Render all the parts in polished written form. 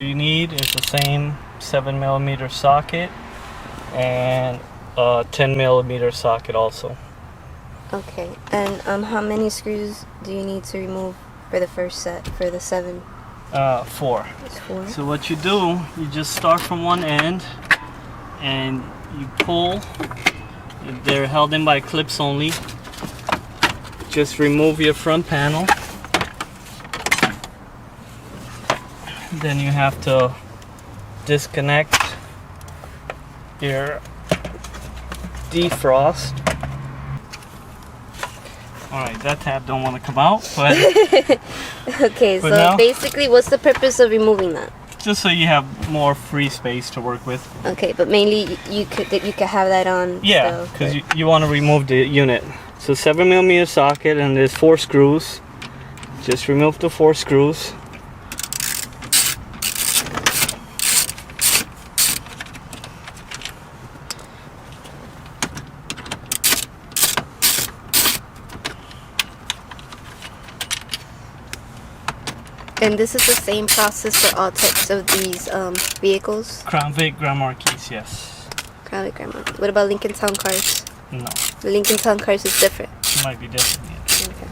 You need is the same 7mm socket and a 10mm socket also. Okay, and how many screws do you need to remove for the first set for the 7? 4. It's 4. So what you do, you just start from one end and you pull. They're held in by clips only. Just remove your front panel. Then you have to disconnect your defrost. Alright, that tab don't want to come out, but okay, but so now, basically what's the purpose of removing that? just so you have more free space to work with. Okay, but mainly you could have that on. Yeah, because you want to remove the unit. So 7mm socket and there's 4 screws. Just remove the 4 screws. And this is the same process for all types of these vehicles? Crown Vic, Grand Marquis, yes. Crown Vic, Grand Marquis. What about Lincoln Town Cars? No. The Lincoln Town Cars is different. It might be different. Yeah. Okay.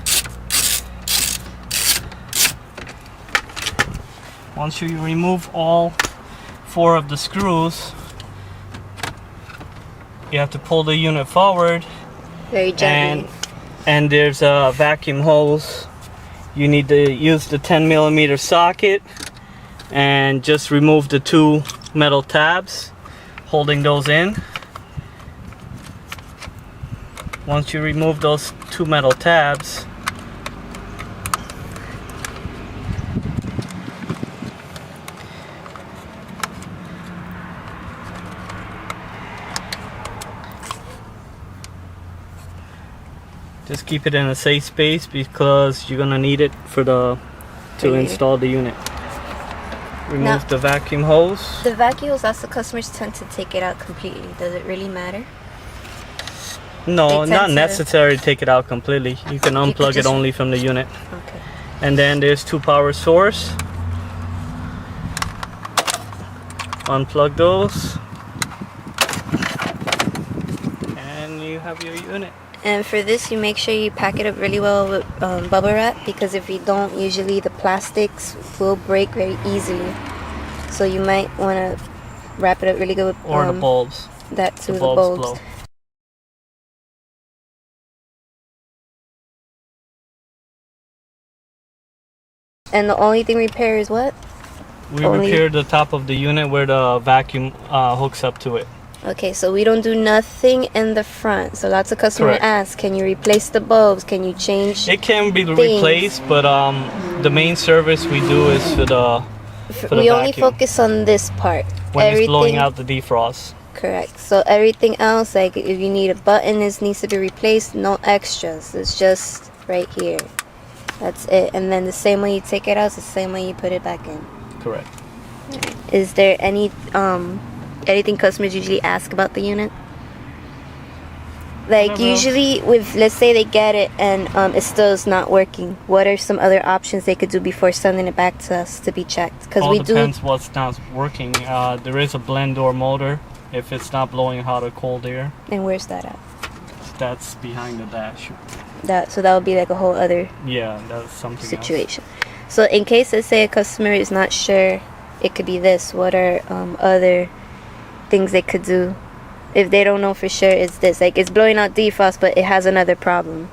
Once you remove all 4 of the screws, you have to pull the unit forward. Very gently. And there's a vacuum hose. You need to use the 10mm socket and just remove the 2 metal tabs holding those in. Once you remove those 2 metal tabs, just keep it in a safe space because you're gonna need it for to install the unit. Remove the vacuum hose. The vacuum hose, that's the customers tend to take it out completely. Does it really matter? No, not necessary to take it out completely. You can unplug it only from the unit. Okay. And then there's 2 power source. Unplug those. And you have your unit. And for this, you make sure you pack it up really well with bubble wrap, because if you don't, usually the plastics will break very easily. So you might want to wrap it up really good with or the bulbs. That too, the bulbs. Blow. And the only thing repair is what? We repair the top of the unit where the vacuum hooks up to it. Okay, so we don't do nothing in the front. So lots of customers ask, can you replace the bulbs? Can you change It can be replaced, but the main service we do is for the we only focus on this part. When it's blowing out the defrost. Correct. So everything else, like if you need a button, this needs to be replaced, no extras. It's just right here. That's it. And then the same way you take it out is the same way you put it back in. Correct. Is there any anything customers usually ask about the unit? Like usually with, let's say they get it and it still is not working, what are some other options they could do before sending it back to us to be checked? Because we depends what's not working. There is a blend door motor if it's not blowing hot or cold air. And where's that at? That's behind the dash. So that would be like a whole other that's something situation else. So in case, let's say a customer is not sure, it could be this, what are other things they could do if they don't know for sure it's this? Like it's blowing out defrost but it has another problem.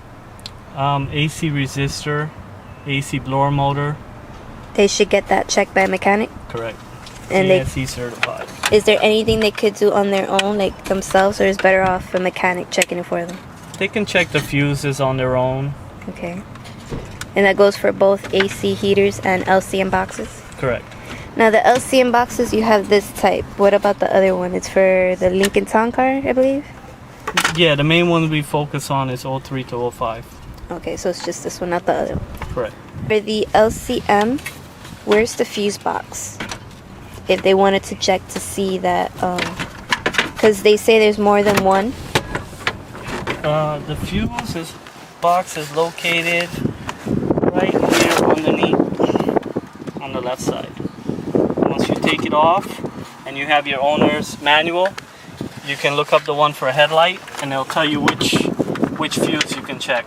AC resistor, AC blower motor. They should get that checked by a mechanic? Correct. And EATC certified. Is there anything they could do on their own, like themselves, or is better off a mechanic checking it for them? They can check the fuses on their own. Okay. And that goes for both AC heaters and LCM boxes? Correct. Now the LCM boxes, you have this type. What about the other one? It's for the Lincoln Town Car, I believe? Yeah, the main one we focus on is 03 to 05. Okay, so it's just this one, not the other one. Correct. For the LCM, where's the fuse box? If they wanted to check to see that, because they say there's more than one. The fuse box is located right here underneath on the left side. Once you take it off and you have your owner's manual, you can look up the one for a headlight and it'll tell you which fuse you can check.